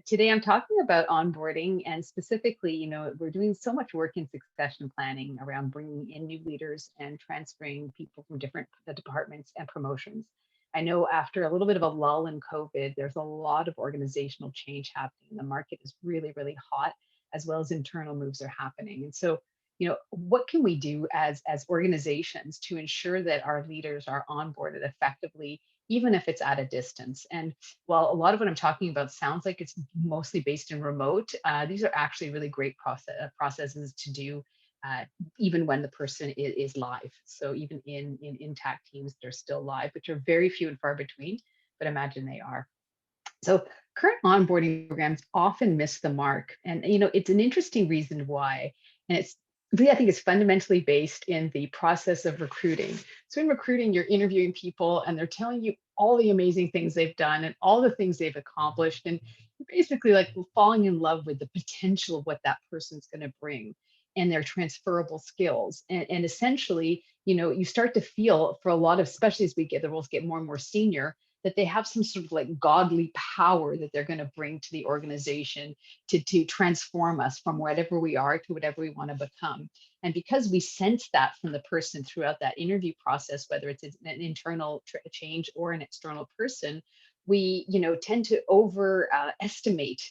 Today I'm talking about onboarding and specifically, we're doing so much work in succession planning around bringing in new leaders and transferring people from different departments and promotions. I know after a little bit of a lull in COVID, there's a lot of organizational change happening. The market is really, really hot, as well as internal moves are happening. And so, what can we do as organizations to ensure that our leaders are onboarded effectively, even if it's at a distance? And while a lot of what I'm talking about sounds like it's mostly based in remote, these are actually really great processes to do even when the person is live. So even in intact teams, they're still live, which are very few and far between, but imagine they are. So current onboarding programs often miss the mark. And it's an interesting reason why. And it's really, I think it's fundamentally based in the process of recruiting. So in recruiting, you're interviewing people and they're telling you all the amazing things they've done and all the things they've accomplished. And you're basically like falling in love with the potential of what that person's going to bring and their transferable skills. And essentially, you start to feel for a lot of, especially as the roles get more and more senior, that they have some sort of like godly power that they're going to bring to the organization to transform us from whatever we are to whatever we want to become. And because we sense that from the person throughout that interview process, whether it's an internal change or an external person, we tend to overestimate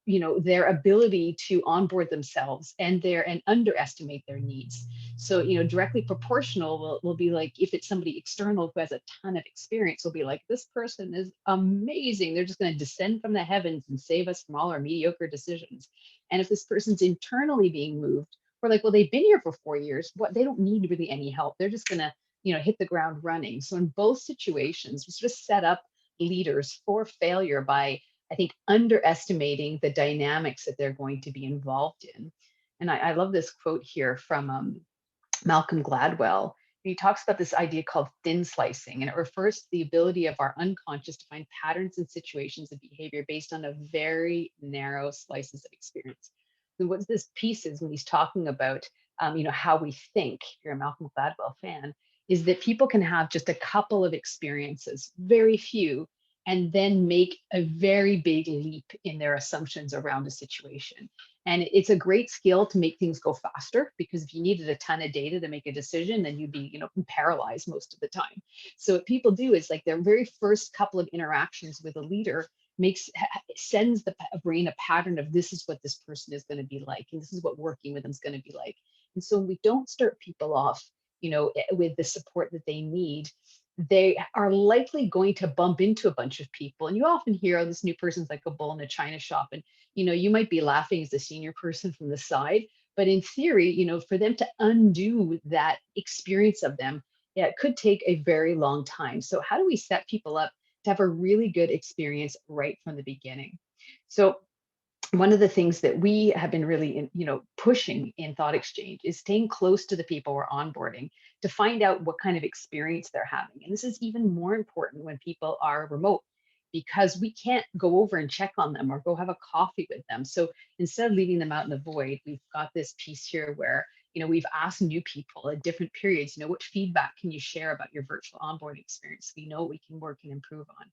their ability to onboard themselves and underestimate their needs. So directly proportional will be like, if it's somebody external who has a ton of experience, will be like, this person is amazing, they're just going to descend from the heavens and save us from all our mediocre decisions. And if this person's internally being moved, we're like, well, they've been here for 4 years, they don't need really any help, they're just going to hit the ground running. So in both situations, we sort of set up leaders for failure by, I think, underestimating the dynamics that they're going to be involved in. And I love this quote here from Malcolm Gladwell. He talks about this idea called thin slicing, and it refers to the ability of our unconscious to find patterns and situations of behavior based on a very narrow slices of experience. So what this piece is when he's talking about, how we think, if you're a Malcolm Gladwell fan, is that people can have just a couple of experiences, very few, and then make a very big leap in their assumptions around a situation. And it's a great skill to make things go faster, because if you needed a ton of data to make a decision, then you'd be, paralyzed most of the time. So what people do is, like, their very first couple of interactions with a leader sends the brain a pattern of, this is what this person is going to be like, and this is what working with them is going to be like. And so when we don't start people off, with the support that they need, they are likely going to bump into a bunch of people. And you often hear, oh, this new person's like a bull in a china shop. And, you might be laughing as a senior person from the side, but in theory, for them to undo that experience of them, yeah, it could take a very long time. So how do we set people up to have a really good experience right from the beginning? So one of the things that we have been really pushing in ThoughtExchange is staying close to the people we're onboarding to find out what kind of experience they're having. And this is even more important when people are remote, because we can't go over and check on them or go have a coffee with them. So instead of leaving them out in the void, we've got this piece here where we've asked new people at different periods, what feedback can you share about your virtual onboarding experience? We know what we can work and improve on.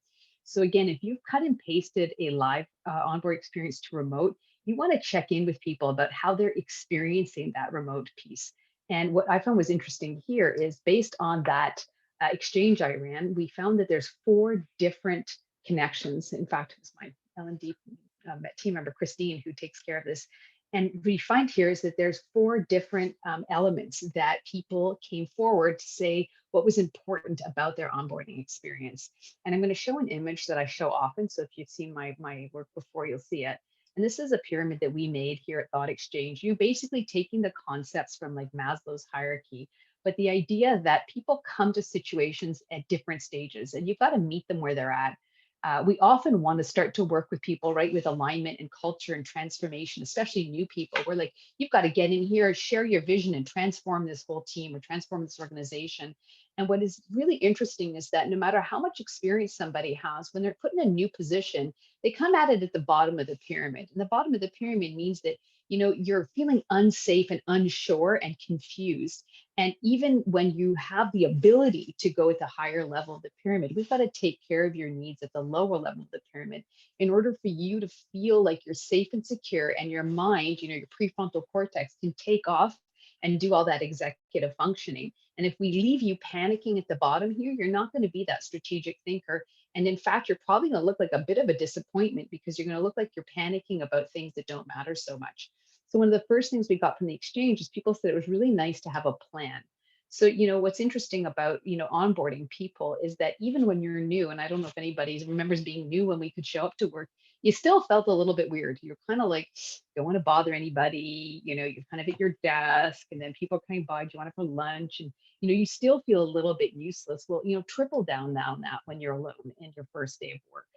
So again, if you've cut and pasted a live onboard experience to remote, you want to check in with people about how they're experiencing that remote piece. And what I found was interesting here is, based on that exchange I ran, we found that there's 4 different connections. In fact, it was my L&D team member, Christine, who takes care of this. And we find here is that there's 4 different elements that people came forward to say what was important about their onboarding experience. And I'm going to show an image that I show often. So if you've seen my work before, you'll see it. And this is a pyramid that we made here at ThoughtExchange. You basically taking the concepts from like Maslow's hierarchy, but the idea that people come to situations at different stages and you've got to meet them where they're at. We often want to start to work with people, right, with alignment and culture and transformation, especially new people. We're like, you've got to get in here, share your vision and transform this whole team or transform this organization. And what is really interesting is that no matter how much experience somebody has, when they're put in a new position, they come at it at the bottom of the pyramid. And the bottom of the pyramid means that you're feeling unsafe and unsure and confused. And even when you have the ability to go at the higher level of the pyramid, we've got to take care of your needs at the lower level of the pyramid in order for you to feel like you're safe and secure, and your mind, your prefrontal cortex can take off and do all that executive functioning. And if we leave you panicking at the bottom here, you're not going to be that strategic thinker. And in fact, you're probably going to look like a bit of a disappointment, because you're going to look like you're panicking about things that don't matter so much. So one of the first things we got from the exchange is people said it was really nice to have a plan. So, what's interesting about, onboarding people is that even when you're new, and I don't know if anybody remembers being new when we could show up to work, you still felt a little bit weird. You're kind of like, don't want to bother anybody, you're kind of at your desk, and then people are coming by, do you want to go lunch? And, you still feel a little bit useless. Well, triple down now on that when you're alone in your first day of work.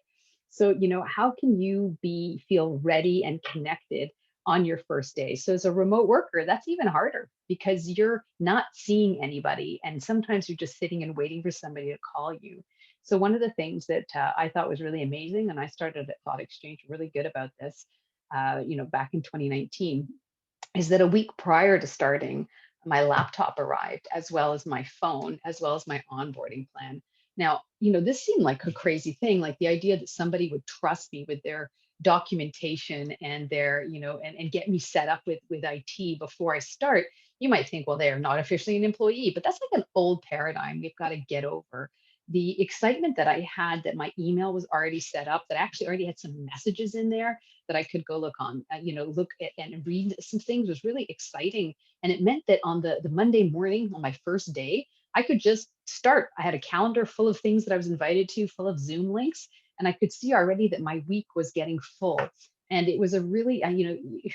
So, how can you feel ready and connected on your first day? So as a remote worker, that's even harder because you're not seeing anybody. And sometimes you're just sitting and waiting for somebody to call you. So one of the things that I thought was really amazing, and I started at ThoughtExchange really good about this, back in 2019, is that a week prior to starting, my laptop arrived, as well as my phone, as well as my onboarding plan. Now, this seemed like a crazy thing, like the idea that somebody would trust me with their documentation and their, and get me set up with IT before I start. You might think, well, they're not officially an employee, but that's like an old paradigm we've got to get over. The excitement that I had that my email was already set up, that I actually already had some messages in there that I could go look on, look at and read some things, was really exciting. And it meant that on the Monday morning, on my first day, I could just start. I had a calendar full of things that I was invited to, full of Zoom links, and I could see already that my week was getting full. And it was a really,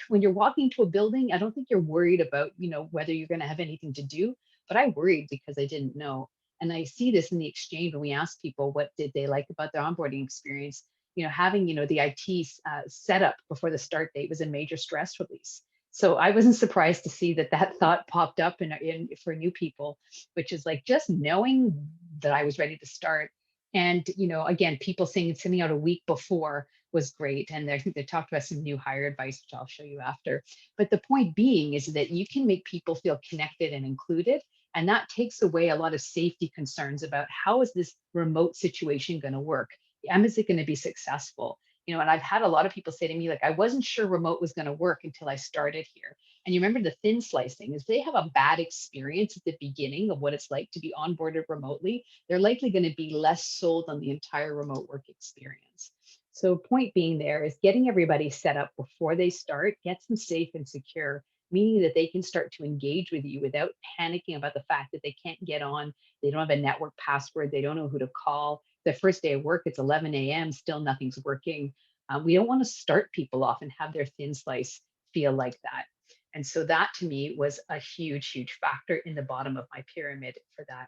when you're walking to a building, I don't think you're worried about, whether you're going to have anything to do, but I worried because I didn't know. And I see this in the exchange when we ask people what did they like about their onboarding experience. Having, the IT setup before the start date was a major stress release. So I wasn't surprised to see that thought popped up in for new people, which is like just knowing that I was ready to start. And, again, people saying sending out a week before was great. And I think they talked about some new hire advice, which I'll show you after. But the point being is that you can make people feel connected and included. And that takes away a lot of safety concerns about how is this remote situation going to work? Is it going to be successful? And I've had a lot of people say to me, like, I wasn't sure remote was going to work until I started here. And you remember the thin slicing, if they have a bad experience at the beginning of what it's like to be onboarded remotely, they're likely going to be less sold on the entire remote work experience. So point being there is getting everybody set up before they start, gets them safe and secure, meaning that they can start to engage with you without panicking about the fact that they can't get on, they don't have a network password, they don't know who to call. The first day of work, it's 11 a.m., still nothing's working. We don't want to start people off and have their thin slice feel like that. And so that to me was a huge, huge factor in the bottom of my pyramid for that.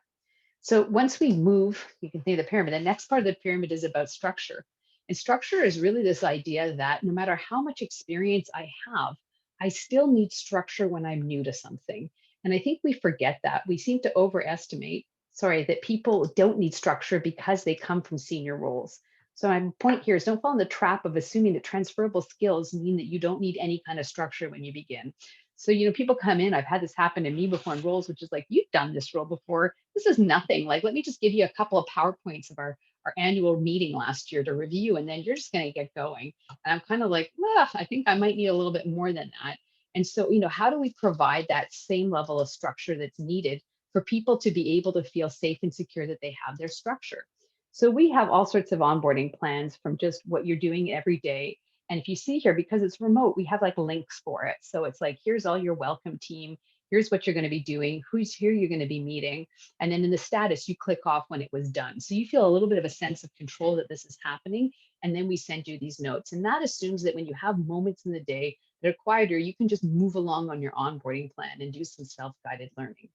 So once we move, you can think of the pyramid, the next part of the pyramid is about structure. And structure is really this idea that no matter how much experience I have, I still need structure when I'm new to something. And I think we forget that. We seem to overestimate, that people don't need structure because they come from senior roles. So my point here is don't fall in the trap of assuming that transferable skills mean that you don't need any kind of structure when you begin. So, people come in, I've had this happen to me before in roles, which is like, you've done this role before. This is nothing. Like, let me just give you a couple of PowerPoints of our annual meeting last year to review, and then you're just going to get going. And I'm kind of like, well, I think I might need a little bit more than that. And so, how do we provide that same level of structure that's needed for people to be able to feel safe and secure that they have their structure? So we have all sorts of onboarding plans from just what you're doing every day. And if you see here, because it's remote, we have like links for it. So it's like, here's all your welcome team. Here's what you're going to be doing. Who's here you're going to be meeting. And then in the status, you click off when it was done. So you feel a little bit of a sense of control that this is happening. And then we send you these notes. And that assumes that when you have moments in the day that are quieter, you can just move along on your onboarding plan and do some self-guided learning.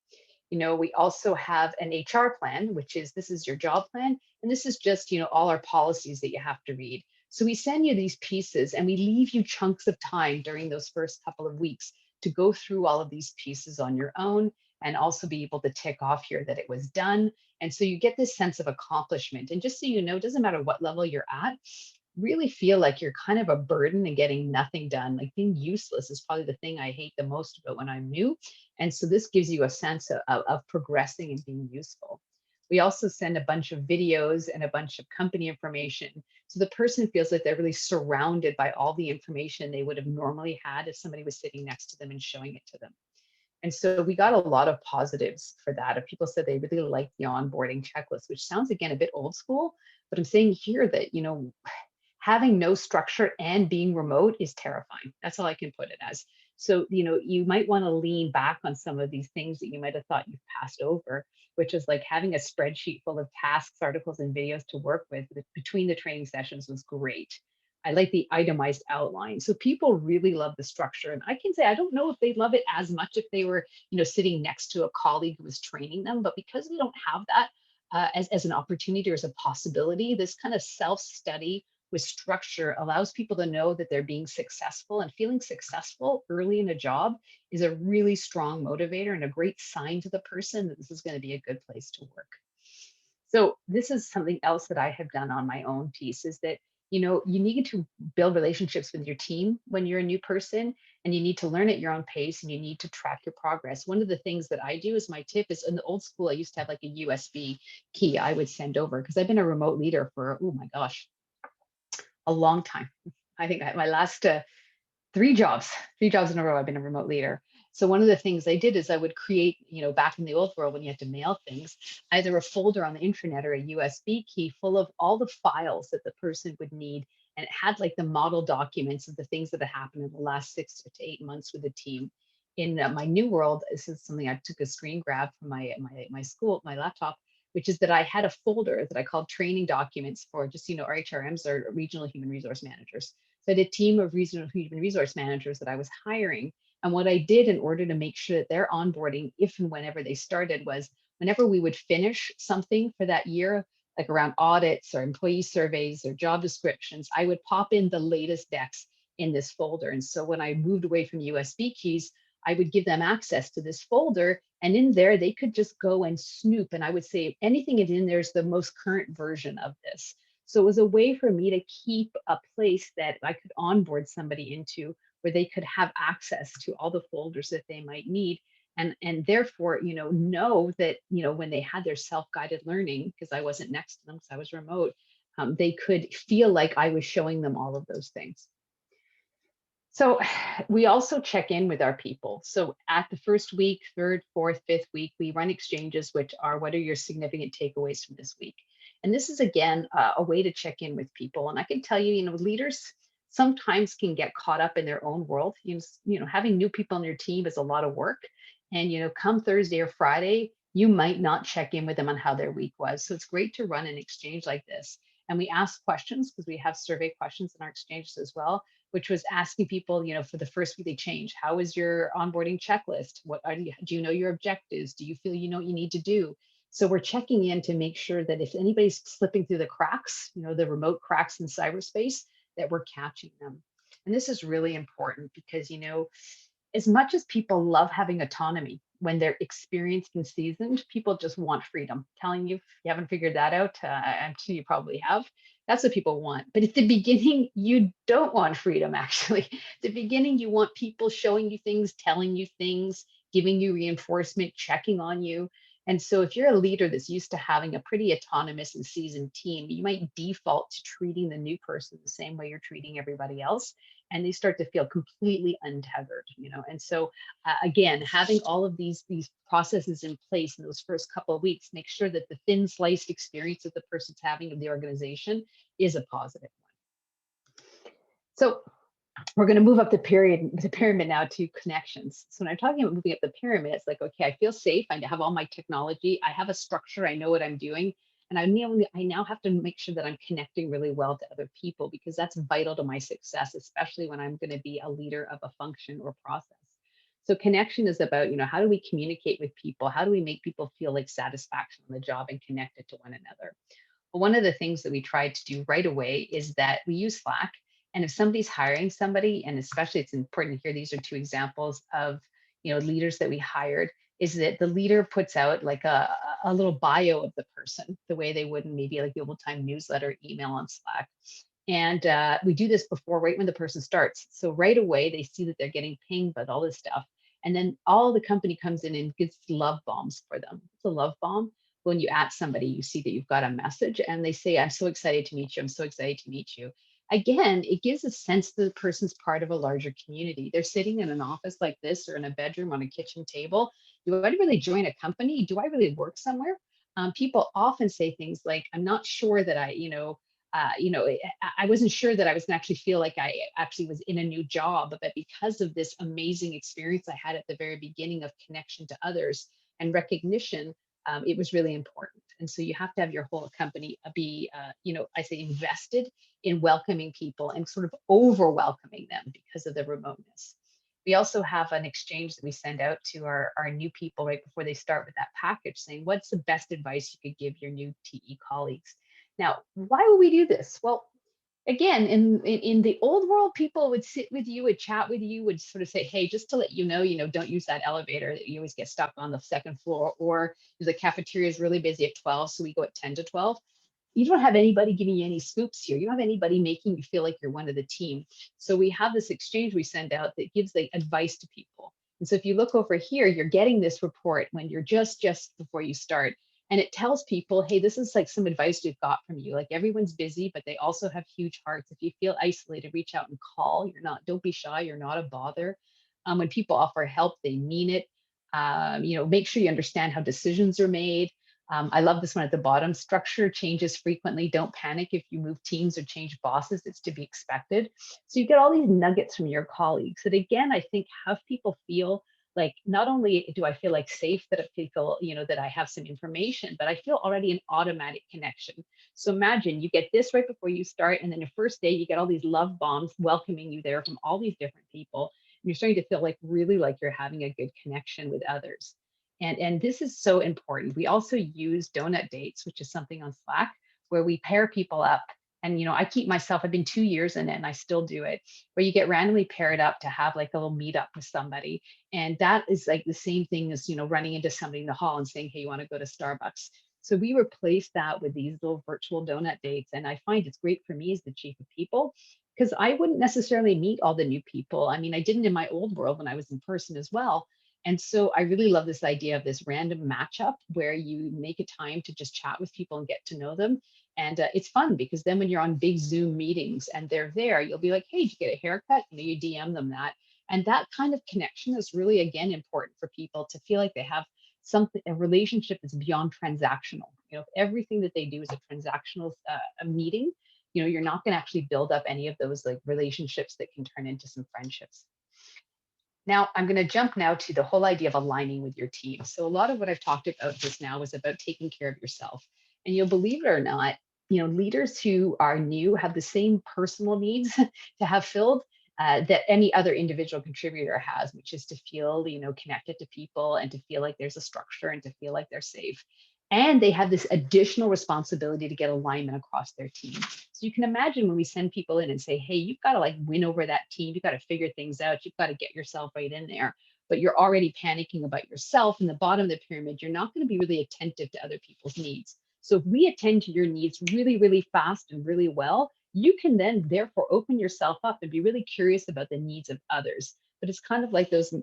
We also have an HR plan, which is, this is your job plan. And this is just, all our policies that you have to read. So we send you these pieces and we leave you chunks of time during those first couple of weeks to go through all of these pieces on your own and also be able to tick off here that it was done. And so you get this sense of accomplishment. And just so you know, it doesn't matter what level you're at, really feel like you're kind of a burden and getting nothing done. Like being useless is probably the thing I hate the most about when I'm new. And so this gives you a sense of progressing and being useful. We also send a bunch of videos and a bunch of company information. So the person feels like they're really surrounded by all the information they would have normally had if somebody was sitting next to them and showing it to them. And so we got a lot of positives for that. If people said they really liked the onboarding checklist, which sounds again a bit old school, but I'm saying here that, having no structure and being remote is terrifying. That's all I can put it as. So, you might want to lean back on some of these things that you might have thought you've passed over, which is like having a spreadsheet full of tasks, articles, and videos to work with between the training sessions was great. I like the itemized outline. So people really love the structure. And I can say, I don't know if they love it as much if they were, sitting next to a colleague who was training them, but because we don't have that as an opportunity or as a possibility, this kind of self-study with structure allows people to know that they're being successful, and feeling successful early in a job is a really strong motivator and a great sign to the person that this is going to be a good place to work. So this is something else that I have done on my own piece, is that, you need to build relationships with your team when you're a new person, and you need to learn at your own pace, and you need to track your progress. One of the things that I do is, my tip is, in the old school, I used to have like a USB key I would send over, because I've been a remote leader for, oh my gosh, a long time. I think my last three jobs in a row, I've been a remote leader. So one of the things I did is I would create, back in the old world when you had to mail things, either a folder on the intranet or a USB key full of all the files that the person would need. And it had like the model documents of the things that had happened in the last 6 to 8 months with the team. In my new world, this is something I took a screen grab from my school, my laptop, which is that I had a folder that I called training documents for just, our HRMs, or regional human resource managers. So I had a team of regional human resource managers that I was hiring. And what I did in order to make sure that their onboarding, if and whenever they started, was whenever we would finish something for that year, like around audits or employee surveys or job descriptions, I would pop in the latest decks in this folder. And so when I moved away from USB keys, I would give them access to this folder, and in there they could just go and snoop. And I would say anything in there is the most current version of this. So it was a way for me to keep a place that I could onboard somebody into, where they could have access to all the folders that they might need. And therefore, know that, when they had their self-guided learning, because I wasn't next to them because I was remote, they could feel like I was showing them all of those things. So we also check in with our people. So at the first week, third, fourth, fifth week, we run exchanges, which are, what are your significant takeaways from this week? And this is, again, a way to check in with people. And I can tell you, leaders sometimes can get caught up in their own world. Having new people on your team is a lot of work. And, come Thursday or Friday, you might not check in with them on how their week was. So it's great to run an exchange like this. And we ask questions, because we have survey questions in our exchanges as well, which was asking people, for the first week they change, how is your onboarding checklist? Do you know your objectives? Do you feel you know what you need to do? So we're checking in to make sure that if anybody's slipping through the cracks, the remote cracks in cyberspace, that we're catching them. And this is really important because, as much as people love having autonomy, when they're experienced and seasoned, people just want freedom. Telling you, if you haven't figured that out, I'm sure you probably have. That's what people want. But at the beginning, you don't want freedom, actually. At the beginning, you want people showing you things, telling you things, giving you reinforcement, checking on you. And so if you're a leader that's used to having a pretty autonomous and seasoned team, you might default to treating the new person the same way you're treating everybody else. And they start to feel completely untethered, And so again, having all of these processes in place in those first couple of weeks, make sure that the thin sliced experience that the person's having of the organization is a positive one. So we're going to move up the pyramid now to connections. So when I'm talking about moving up the pyramid, it's like, okay, I feel safe. I have all my technology. I have a structure. I know what I'm doing. And I now have to make sure that I'm connecting really well to other people, because that's vital to my success, especially when I'm going to be a leader of a function or process. So connection is about, how do we communicate with people? How do we make people feel like satisfaction on the job and connected to one another? Well, one of the things that we tried to do right away is that we use Slack. And if somebody's hiring somebody, and especially it's important here, these are two examples of, leaders that we hired, is that the leader puts out like a little bio of the person, the way they would in maybe like the old time newsletter email on Slack. And we do this before, right when the person starts. So right away, they see that they're getting pinged with all this stuff. And then all the company comes in and gives love bombs for them. It's a love bomb. When you ask somebody, you see that you've got a message and they say, I'm so excited to meet you. I'm so excited to meet you. Again, it gives a sense that the person's part of a larger community. They're sitting in an office like this or in a bedroom on a kitchen table. Do I really join a company? Do I really work somewhere? People often say things like, I'm not sure that I wasn't sure that I was going to actually feel like I actually was in a new job, but because of this amazing experience I had at the very beginning of connection to others and recognition, it was really important. And so you have to have your whole company be, I say invested in welcoming people and sort of over welcoming them because of the remoteness. We also have an exchange that we send out to our new people right before they start with that package saying, what's the best advice you could give your new TE colleagues? Now, why would we do this? Well, again, in the old world, people would sit with you, would chat with you, would sort of say, hey, just to let don't use that elevator that you always get stuck on the second floor, or the cafeteria is really busy at 12, so we go at 10 to 12. You don't have anybody giving you any scoops here. You don't have anybody making you feel like you're one of the team. So we have this exchange we send out that gives the advice to people. And so if you look over here, you're getting this report when you're just before you start. And it tells people, hey, this is like some advice we've got from you. Like everyone's busy, but they also have huge hearts. If you feel isolated, reach out and call. Don't be shy. You're not a bother. When people offer help, they mean it. Make sure you understand how decisions are made. I love this one at the bottom. Structure changes frequently. Don't panic if you move teams or change bosses. It's to be expected. So you get all these nuggets from your colleagues that, again, I think have people feel like not only do I feel like safe that people, that I have some information, but I feel already an automatic connection. So imagine you get this right before you start, and then the first day you get all these love bombs welcoming you there from all these different people. And you're starting to feel like really like you're having a good connection with others. And this is so important. We also use donut dates, which is something on Slack where we pair people up. And I keep myself, I've been 2 years in it and I still do it, where you get randomly paired up to have like a little meetup with somebody. And that is like the same thing as, running into somebody in the hall and saying, hey, you want to go to Starbucks? So we replace that with these little virtual donut dates. And I find it's great for me as the chief of people because I wouldn't necessarily meet all the new people. I mean, I didn't in my old world when I was in person as well. And so I really love this idea of this random matchup where you make a time to just chat with people and get to know them. And it's fun because then when you're on big Zoom meetings and they're there, you'll be like, hey, did you get a haircut? You DM them that. And that kind of connection is really, again, important for people to feel like they have a relationship that's beyond transactional. If everything that they do is a transactional a meeting, you're not going to actually build up any of those like relationships that can turn into some friendships. Now, I'm going to jump now to the whole idea of aligning with your team. So a lot of what I've talked about just now was about taking care of yourself. And you'll believe it or not, leaders who are new have the same personal needs to have filled that any other individual contributor has, which is to feel, connected to people and to feel like there's a structure and to feel like they're safe. And they have this additional responsibility to get alignment across their team. So you can imagine when we send people in and say, hey, you've got to like win over that team. You've got to figure things out. You've got to get yourself right in there. But you're already panicking about yourself in the bottom of the pyramid. You're not going to be really attentive to other people's needs. So if we attend to your needs really, really fast and really well, you can then therefore open yourself up and be really curious about the needs of others. But it's kind of like those,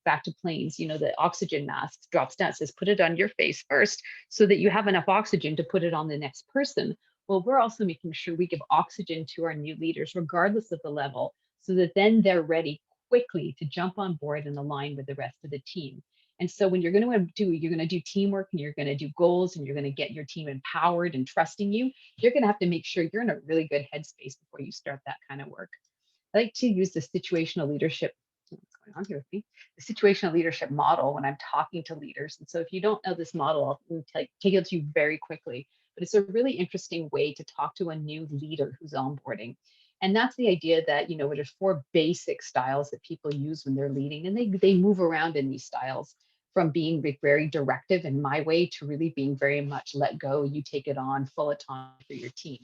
back to planes, the oxygen mask drops down, says, put it on your face first so that you have enough oxygen to put it on the next person. Well, we're also making sure we give oxygen to our new leaders, regardless of the level, so that then they're ready quickly to jump on board and align with the rest of the team. And so when you're going to do teamwork and you're going to do goals and you're going to get your team empowered and trusting you, you're going to have to make sure you're in a really good headspace before you start that kind of work. I like to use the situational leadership. What's going on here with me? The situational leadership model when I'm talking to leaders. And so if you don't know this model, I'll take it to you very quickly. But it's a really interesting way to talk to a new leader who's onboarding. And that's the idea that, there's 4 basic styles that people use when they're leading, and they move around in these styles from being very directive in my way to really being very much let go, you take it on, full autonomy for your team.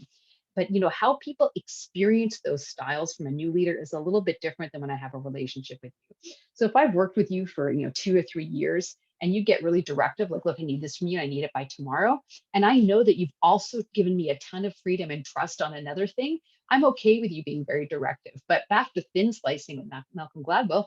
But how people experience those styles from a new leader is a little bit different than when I have a relationship with you. So if I've worked with you for 2 or 3 years and you get really directive, like, look, I need this from you, I need it by tomorrow, and I know that you've also given me a ton of freedom and trust on another thing, I'm okay with you being very directive. But back to thin slicing with Malcolm Gladwell,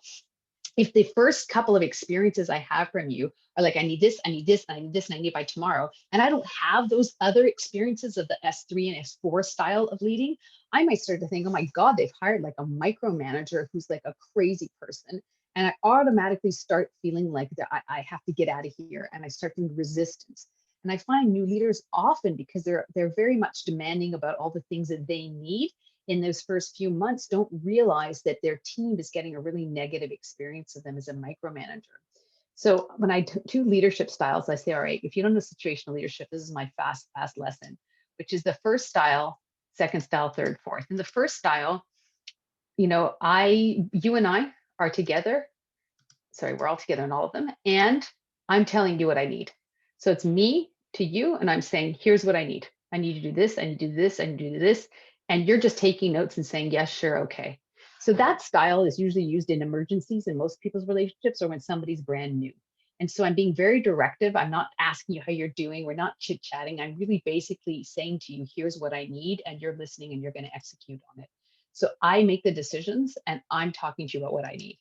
if the first couple of experiences I have from you are like, I need this, I need this, I need this, and I need it by tomorrow, and I don't have those other experiences of the S3 and S4 style of leading, I might start to think, oh my God, they've hired like a micromanager who's like a crazy person. And I automatically start feeling like that I have to get out of here, and I start feeling resistance. And I find new leaders often, because they're very much demanding about all the things that they need in those first few months, don't realize that their team is getting a really negative experience of them as a micromanager. So when I do leadership styles, I say, all right, if you don't know situational leadership, this is my fast lesson, which is the first style, second style, third, fourth. In the first style, you and I are together. Sorry, we're all together in all of them. And I'm telling you what I need. So it's me to you, and I'm saying, here's what I need. I need you to do this, I need to do this, I need to do this. And you're just taking notes and saying, yes, sure, okay. So that style is usually used in emergencies in most people's relationships, or when somebody's brand new. And so I'm being very directive. I'm not asking you how you're doing. We're not chit-chatting. I'm really basically saying to you, here's what I need, and you're listening and you're going to execute on it. So I make the decisions, and I'm talking to you about what I need.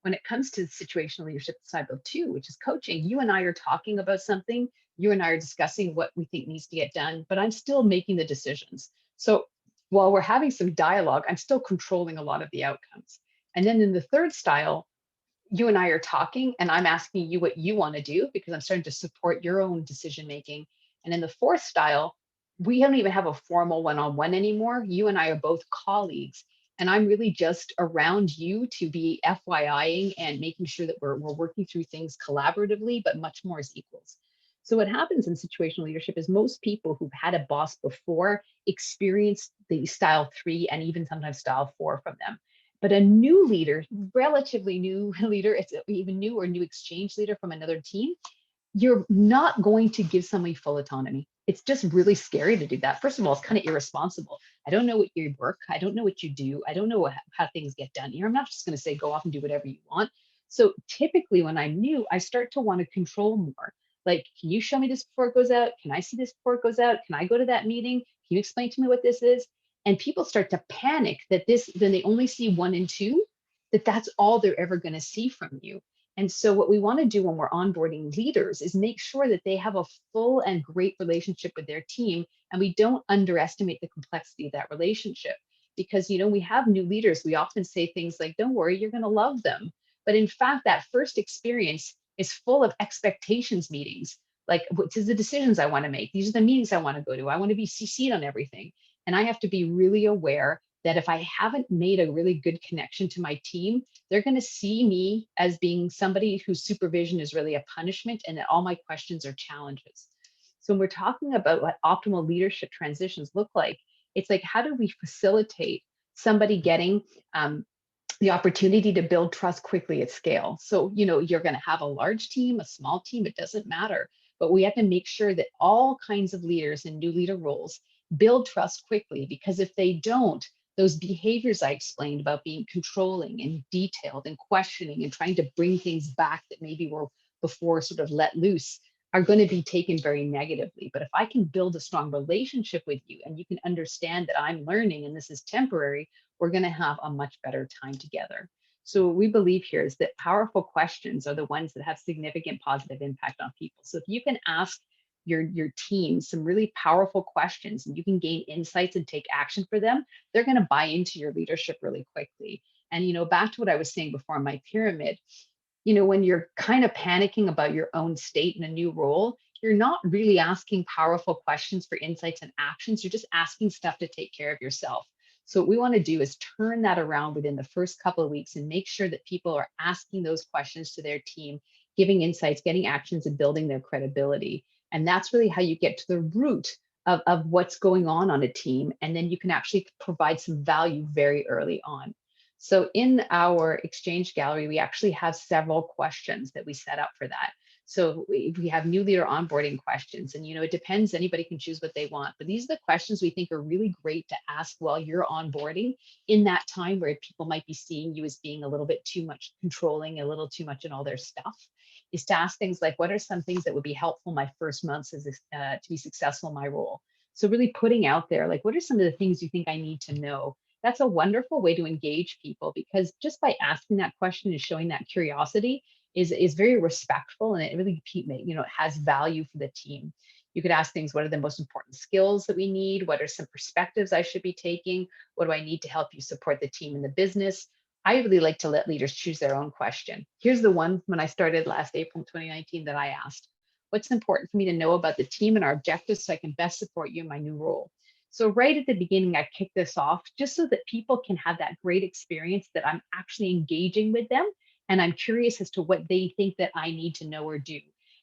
When it comes to situational leadership cycle 2, which is coaching, you and I are talking about something, you and I are discussing what we think needs to get done, but I'm still making the decisions. So while we're having some dialogue, I'm still controlling a lot of the outcomes. And then in the third style, you and I are talking, and I'm asking you what you want to do, because I'm starting to support your own decision making. And in the fourth style, we don't even have a formal one-on-one anymore. You and I are both colleagues, and I'm really just around you to be FYIing and making sure that we're working through things collaboratively, but much more as equals. So what happens in situational leadership is most people who've had a boss before experience the style 3 and even sometimes style 4 from them. But a new leader, relatively new leader, it's even new or new exchange leader from another team, you're not going to give somebody full autonomy. It's just really scary to do that. First of all, it's kind of irresponsible. I don't know what you work. I don't know what you do. I don't know how things get done here. I'm not just going to say, go off and do whatever you want. So typically when I'm new, I start to want to control more. Like, can you show me this before it goes out? Can I see this before it goes out? Can I go to that meeting? Can you explain to me what this is? And people start to panic that then they only see 1 and 2, that's all they're ever going to see from you. And so what we want to do when we're onboarding leaders is make sure that they have a full and great relationship with their team, and we don't underestimate the complexity of that relationship. Because, we have new leaders, we often say things like, don't worry, you're going to love them. But in fact, that first experience is full of expectations meetings. Like, what is the decisions I want to make? These are the meetings I want to go to. I want to be CC'd on everything. And I have to be really aware that if I haven't made a really good connection to my team, they're going to see me as being somebody whose supervision is really a punishment, and that all my questions are challenges. So when we're talking about what optimal leadership transitions look like, it's like, how do we facilitate somebody getting the opportunity to build trust quickly at scale? So, you're going to have a large team, a small team, it doesn't matter. But we have to make sure that all kinds of leaders in new leader roles build trust quickly, because if they don't, those behaviors I explained about being controlling and detailed and questioning and trying to bring things back that maybe were before sort of let loose are going to be taken very negatively. But if I can build a strong relationship with you, and you can understand that I'm learning and this is temporary, we're going to have a much better time together. So what we believe here is that powerful questions are the ones that have significant positive impact on people. So if you can ask your team some really powerful questions, and you can gain insights and take action for them, they're going to buy into your leadership really quickly. And back to what I was saying before in my pyramid, when you're kind of panicking about your own state in a new role, you're not really asking powerful questions for insights and actions. You're just asking stuff to take care of yourself. So what we want to do is turn that around within the first couple of weeks and make sure that people are asking those questions to their team, giving insights, getting actions, and building their credibility. And that's really how you get to the root of what's going on a team. And then you can actually provide some value very early on. So in our Exchange gallery, we actually have several questions that we set up for that. So we have new leader onboarding questions, and it depends, anybody can choose what they want, but these are the questions we think are really great to ask while you're onboarding, in that time where people might be seeing you as being a little bit too much controlling, a little too much in all their stuff, is to ask things like, what are some things that would be helpful my first months to be successful in my role? So really putting out there, like, what are some of the things you think I need to know? That's a wonderful way to engage people, because just by asking that question and showing that curiosity is very respectful, and it really has value for the team. You could ask things: what are the most important skills that we need? What are some perspectives I should be taking? What do I need to help you support the team and the business? I really like to let leaders choose their own question. Here's the one when I started last April 2019 that I asked: what's important for me to know about the team and our objectives so I can best support you in my new role? So right at the beginning, I kicked this off just so that people can have that great experience that I'm actually engaging with them, and I'm curious as to what they think that I need to know or do.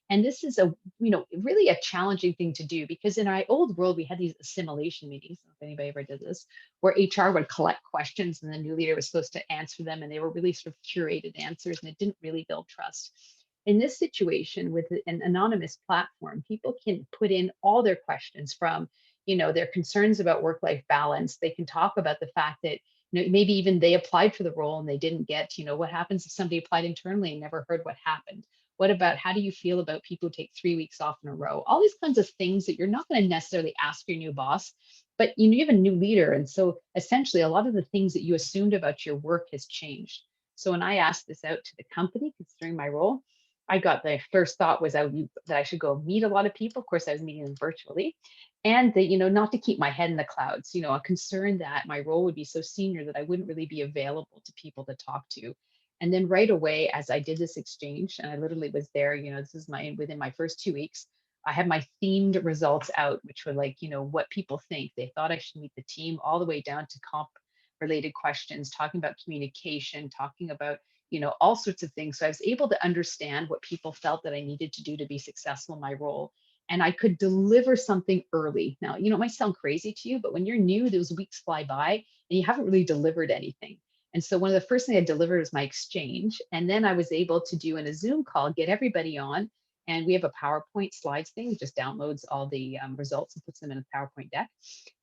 And this is really a challenging thing to do, because in our old world, we had these assimilation meetings. I don't know if anybody ever did this, where HR would collect questions and the new leader was supposed to answer them. And they were really sort of curated answers, and it didn't really build trust. In this situation with an anonymous platform, people can put in all their questions, from their concerns about work-life balance. They can talk about the fact that maybe even they applied for the role and they didn't get, what happens if somebody applied internally and never heard what happened? What about, how do you feel about people who take 3 weeks off in a row? All these kinds of things that you're not going to necessarily ask your new boss, but you have a new leader. And so essentially a lot of the things that you assumed about your work has changed. So when I asked this out to the company, considering my role, I got, the first thought was that I should go meet a lot of people. Of course, I was meeting them virtually, and that, not to keep my head in the clouds, a concern that my role would be so senior that I wouldn't really be available to people to talk to. And then right away, as I did this exchange, and I literally was there, this is within my first 2 weeks, I had my themed results out, which were like, what people think. They thought I should meet the team, all the way down to comp related questions, talking about communication, talking about, all sorts of things. So I was able to understand what people felt that I needed to do to be successful in my role. And I could deliver something early. Now, it might sound crazy to you, but when you're new, those weeks fly by and you haven't really delivered anything. And so one of the first things I delivered was my exchange. And then I was able to do, in a Zoom call, get everybody on. And we have a PowerPoint slides thing, it just downloads all the results and puts them in a PowerPoint deck.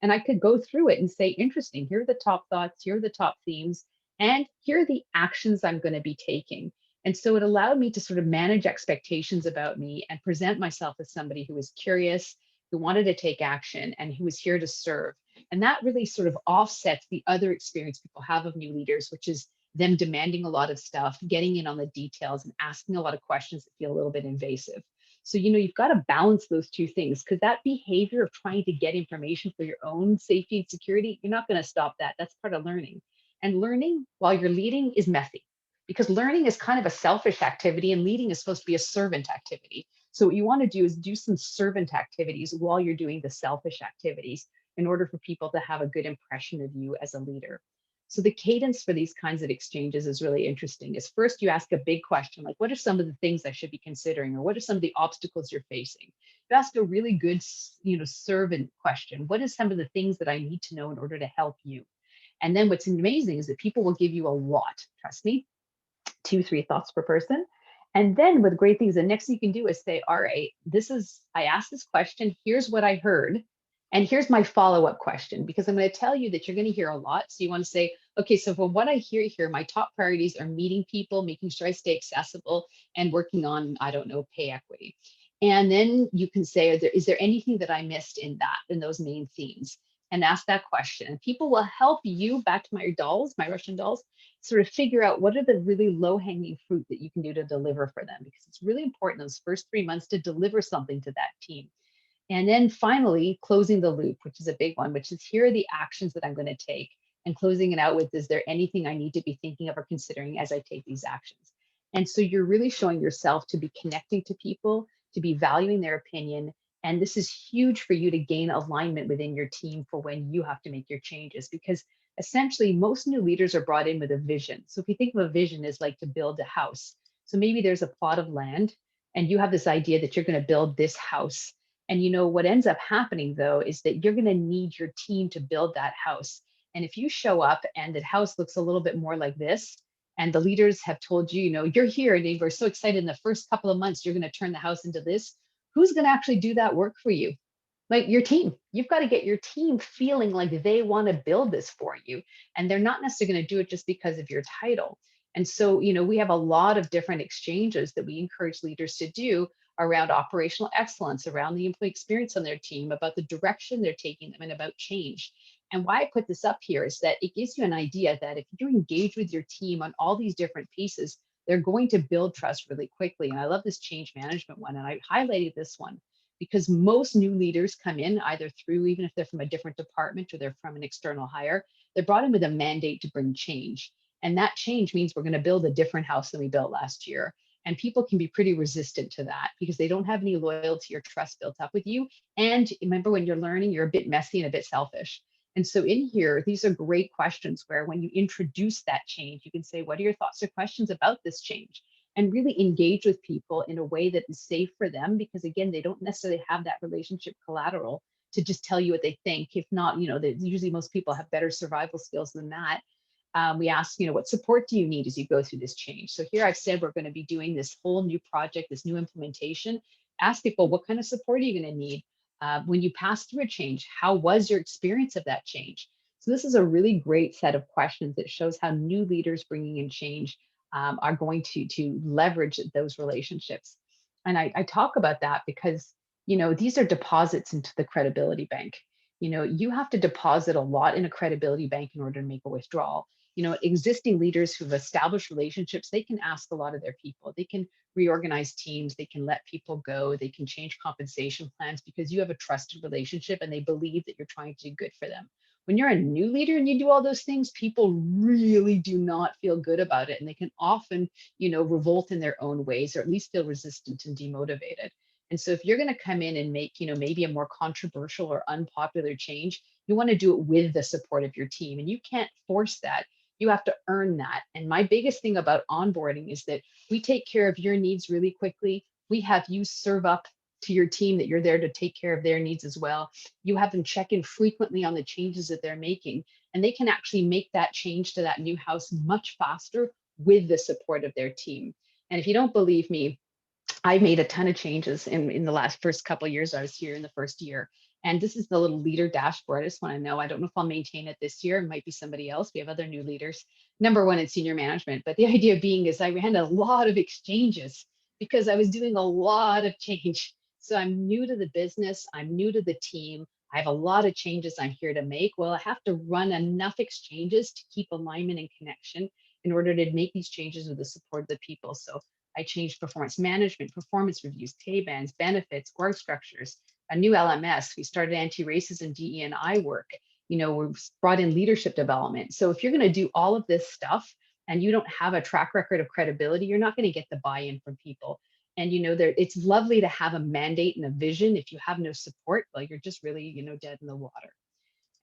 And I could go through it and say, interesting, here are the top thoughts, here are the top themes, and here are the actions I'm going to be taking. And so it allowed me to sort of manage expectations about me and present myself as somebody who was curious, who wanted to take action, and who was here to serve. And that really sort of offsets the other experience people have of new leaders, which is them demanding a lot of stuff, getting in on the details, and asking a lot of questions that feel a little bit invasive. So, you've got to balance those two things, because that behavior of trying to get information for your own safety and security, you're not going to stop that. That's part of learning. And learning while you're leading is messy, because learning is kind of a selfish activity and leading is supposed to be a servant activity. So what you want to do is do some servant activities while you're doing the selfish activities, in order for people to have a good impression of you as a leader. So the cadence for these kinds of exchanges is really interesting. Is first you ask a big question, like, what are some of the things I should be considering? Or what are some of the obstacles you're facing? You ask a really good, servant question. What is some of the things that I need to know in order to help you? And then what's amazing is that people will give you a lot, trust me, 2, 3 thoughts per person. And then with great things, the next thing you can do is say, all right, I asked this question, here's what I heard. And here's my follow-up question, because I'm going to tell you that you're going to hear a lot. So you want to say, okay, so from what I hear here, my top priorities are meeting people, making sure I stay accessible, and working on, I don't know, pay equity. And then you can say, is there anything that I missed in those main themes? And ask that question. And people will help you, back to my Russian dolls, sort of figure out what are the really low-hanging fruit that you can do to deliver for them, because it's really important those first 3 months to deliver something to that team. And then finally, closing the loop, which is a big one, which is, here are the actions that I'm going to take, and closing it out with, is there anything I need to be thinking of or considering as I take these actions? And so you're really showing yourself to be connecting to people, to be valuing their opinion. And this is huge for you to gain alignment within your team for when you have to make your changes, because essentially most new leaders are brought in with a vision. So if you think of a vision as like to build a house, so maybe there's a plot of land and you have this idea that you're going to build this house. And what ends up happening though is that you're going to need your team to build that house. And if you show up and the house looks a little bit more like this, and the leaders have told you, you're here and you're so excited in the first couple of months, you're going to turn the house into this, who's going to actually do that work for you? Like your team. You've got to get your team feeling like they want to build this for you. And they're not necessarily going to do it just because of your title. And so, we have a lot of different exchanges that we encourage leaders to do, around operational excellence, around the employee experience on their team, about the direction they're taking them, and about change. And why I put this up here is that it gives you an idea that if you engage with your team on all these different pieces, they're going to build trust really quickly. And I love this change management one. And I highlighted this one because most new leaders come in either through, even if they're from a different department or they're from an external hire, they're brought in with a mandate to bring change. And that change means we're going to build a different house than we built last year. And people can be pretty resistant to that because they don't have any loyalty or trust built up with you. And remember, when you're learning, you're a bit messy and a bit selfish. And so in here, these are great questions where when you introduce that change, you can say, what are your thoughts or questions about this change? And really engage with people in a way that is safe for them, because again, they don't necessarily have that relationship collateral to just tell you what they think. If not, usually most people have better survival skills than that. We ask, what support do you need as you go through this change? So here I've said we're going to be doing this whole new project, this new implementation. Ask people, what kind of support are you going to need? When you pass through a change, how was your experience of that change? So this is a really great set of questions that shows how new leaders bringing in change are going to leverage those relationships. And I talk about that because, these are deposits into the credibility bank. You have to deposit a lot in a credibility bank in order to make a withdrawal. Existing leaders who've established relationships, they can ask a lot of their people. They can reorganize teams, they can let people go, they can change compensation plans because you have a trusted relationship and they believe that you're trying to do good for them. When you're a new leader and you do all those things, people really do not feel good about it. And they can often, revolt in their own ways, or at least feel resistant and demotivated. And so if you're going to come in and make, maybe a more controversial or unpopular change, you want to do it with the support of your team. And you can't force that. You have to earn that. And my biggest thing about onboarding is that we take care of your needs really quickly. We have you serve up to your team that you're there to take care of their needs as well. You have them check in frequently on the changes that they're making, and they can actually make that change to that new house much faster with the support of their team. And if you don't believe me, I made a ton of changes in the last first couple of years I was here in the first year. And this is the little leader dashboard. I just want to know, I don't know if I'll maintain it this year. It might be somebody else. We have other new leaders. Number one in senior management. But the idea being is I ran a lot of exchanges because I was doing a lot of change. So I'm new to the business. I'm new to the team. I have a lot of changes I'm here to make. Well, I have to run enough exchanges to keep alignment and connection in order to make these changes with the support of the people. So I changed performance management, performance reviews, pay bands, benefits, org structures, a new LMS. We started anti-racism, DE&I work. We brought in leadership development. So if you're going to do all of this stuff and you don't have a track record of credibility, you're not going to get the buy-in from people. And it's lovely to have a mandate and a vision. If you have no support, well, you're just really, dead in the water.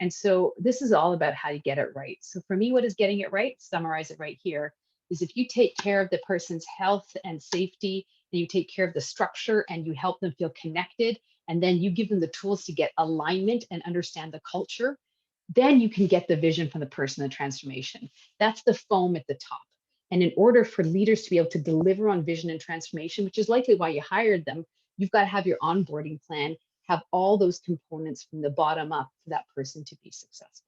And so this is all about how you get it right. So for me, what is getting it right? Summarize it right here. Is if you take care of the person's health and safety, and you take care of the structure and you help them feel connected, and then you give them the tools to get alignment and understand the culture, then you can get the vision from the person, the transformation. That's the foam at the top. And in order for leaders to be able to deliver on vision and transformation, which is likely why you hired them, you've got to have your onboarding plan, have all those components from the bottom up for that person to be successful.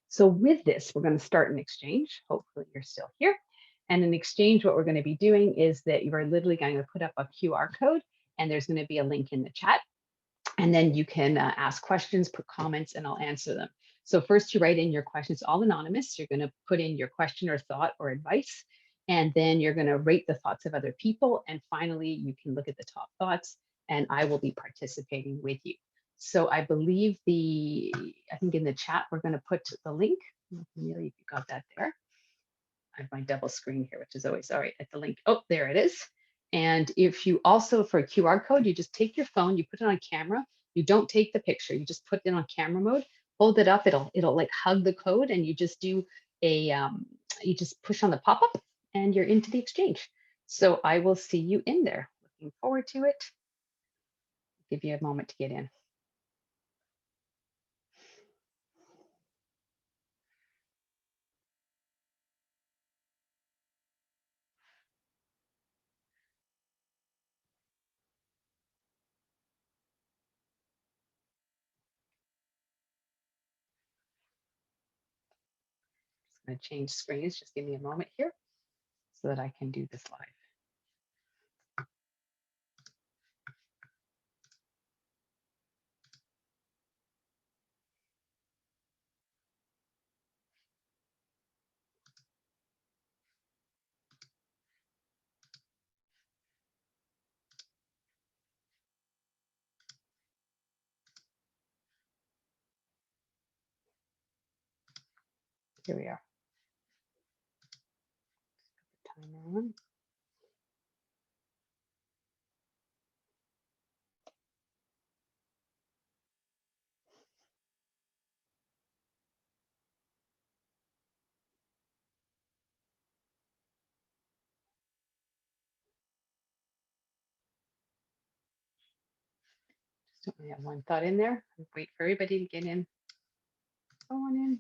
So with this, we're going to start an exchange. Hopefully you're still here. And in exchange, what we're going to be doing is that you are literally going to put up a QR code, and there's going to be a link in the chat. And then you can ask questions, put comments, and I'll answer them. So first you write in your questions, all anonymous. You're going to put in your question or thought or advice. And then you're going to rate the thoughts of other people. And finally, you can look at the top thoughts, and I will be participating with you. So I believe I think in the chat, we're going to put the link. Amelia, you got that there. I have my double screen here, which is always all right at the link. Oh, there it is. And if you also, for a QR code, you just take your phone, you put it on camera. You don't take the picture, you just put it on camera mode, hold it up, it'll like hug the code, and you just do you just push on the pop-up and you're into the exchange. So I will see you in there. Looking forward to it. Give you a moment to get in. I'm going to change screens. Just give me a moment here so that I can do this live. Here we are. Timer on. Just only have one thought in there. Wait for everybody to get in. Go on in.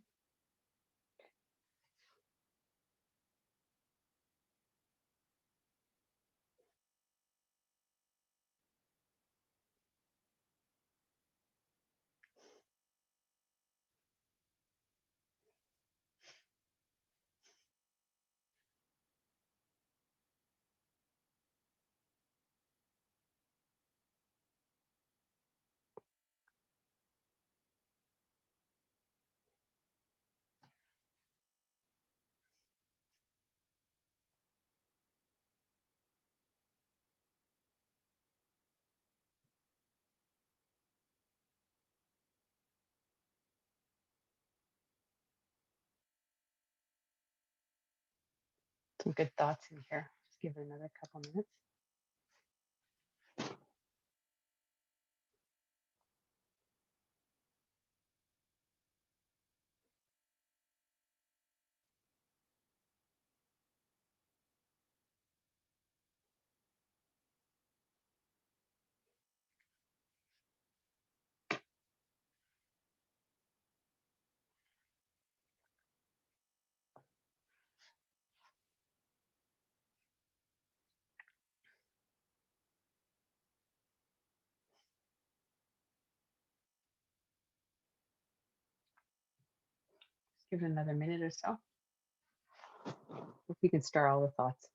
Some good thoughts in here. Just give it another couple minutes. Just give it another minute or so. If we can start all the thoughts.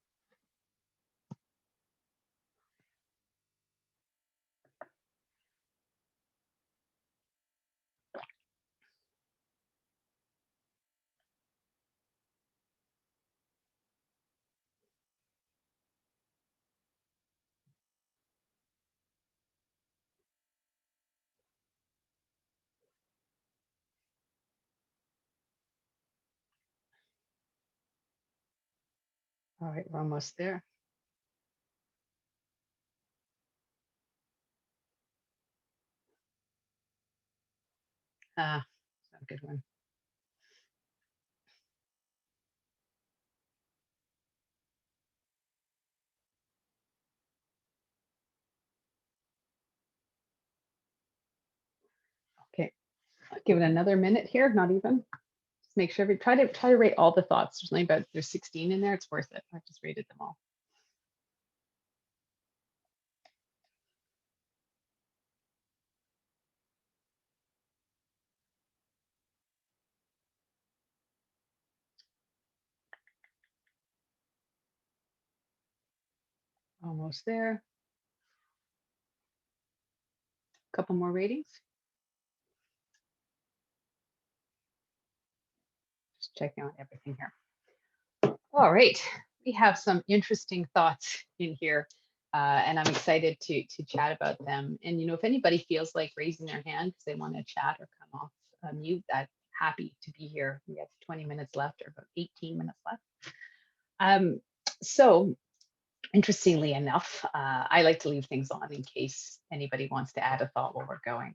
All right, we're almost there. A good one. Okay, I'll give it another minute here, not even. Just make sure we try to rate all the thoughts. There's only about, there's 16 in there. It's worth it. I've just rated them all. Almost there. A couple more ratings. Just checking on everything here. All right, we have some interesting thoughts in here, and I'm excited to chat about them. And you know, if anybody feels like raising their hand because they want to chat or come off mute, I'm happy to be here. We have 20 minutes left, or about 18 minutes left. So interestingly enough, I like to leave things on in case anybody wants to add a thought while we're going.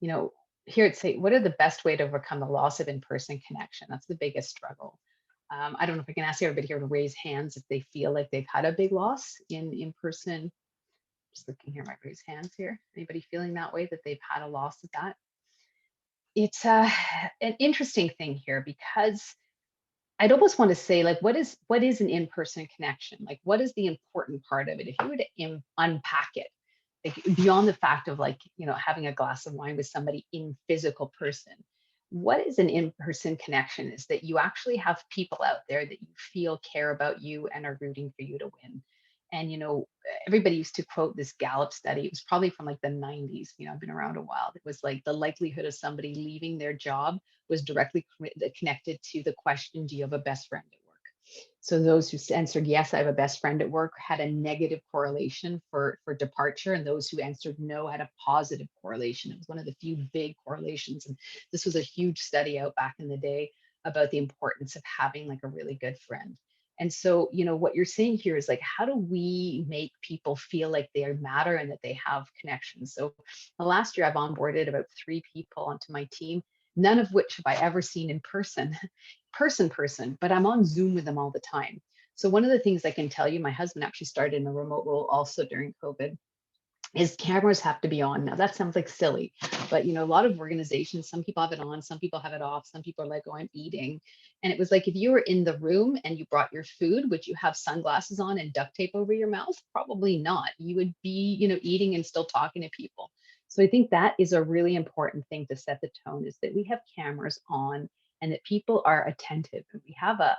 You know, here at Say, what are the best way to overcome the loss of in-person connection? That's the biggest struggle. I don't know if I can ask everybody here to raise hands if they feel like they've had a big loss in person. Just looking here, my raise hands here. Anybody feeling that way, that they've had a loss of that? It's an interesting thing here, because I'd almost want to say, like, what is an in-person connection? Like, what is the important part of it? If you were to unpack it, like, beyond the fact of, like, you know, having a glass of wine with somebody in physical person, what is an in-person connection? Is that you actually have people out there that you feel care about you and are rooting for you to win. And you know, everybody used to quote this Gallup study. It was probably from like the 90s. You know, I've been around a while. It was like the likelihood of somebody leaving their job was directly connected to the question, do you have a best friend at work? So those who answered yes, I have a best friend at work, had a negative correlation for departure, and those who answered no had a positive correlation. It was one of the few big correlations, and this was a huge study out back in the day about the importance of having like a really good friend. And so, what you're saying here is like, how do we make people feel like they matter and that they have connections? So the last year I've onboarded about 3 people onto my team, none of which have I ever seen in person, person, but I'm on Zoom with them all the time. So one of the things I can tell you, my husband actually started in a remote role also during COVID, is cameras have to be on. Now that sounds like silly, but a lot of organizations, some people have it on, some people have it off, some people are like, oh, I'm eating. And it was like, if you were in the room and you brought your food, would you have sunglasses on and duct tape over your mouth? Probably not. You would be, eating and still talking to people. So I think that is a really important thing to set the tone, is that we have cameras on and that people are attentive. And we have a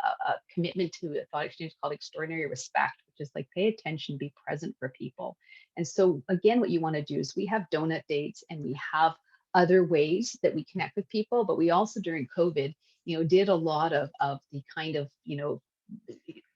commitment to a thought exchange called extraordinary respect, which is like pay attention, be present for people. And so again, what you want to do is we have donut dates and we have other ways that we connect with people, but we also during COVID, did a lot of the kind of,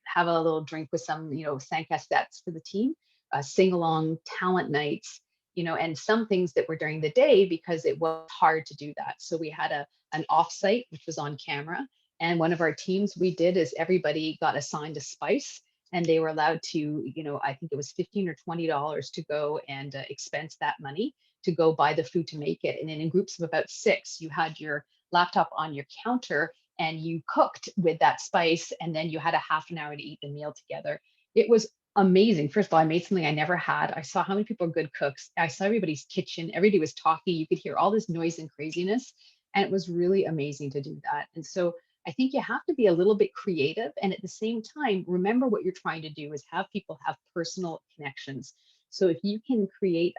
have a little drink with some, cinq sets for the team, sing along talent nights, and some things that were during the day because it was hard to do that. So we had an offsite, which was on camera. And one of our teams we did is everybody got assigned a spice and they were allowed to, I think it was $15 or $20 to go and expense that money to go buy the food to make it. And then in groups of about 6, you had your laptop on your counter and you cooked with that spice, and then you had a half an hour to eat the meal together. It was amazing. First of all, I made something I never had. I saw how many people are good cooks. I saw everybody's kitchen. Everybody was talking. You could hear all this noise and craziness. And it was really amazing to do that. And so I think you have to be a little bit creative. And at the same time, remember what you're trying to do is have people have personal connections. So if you can create,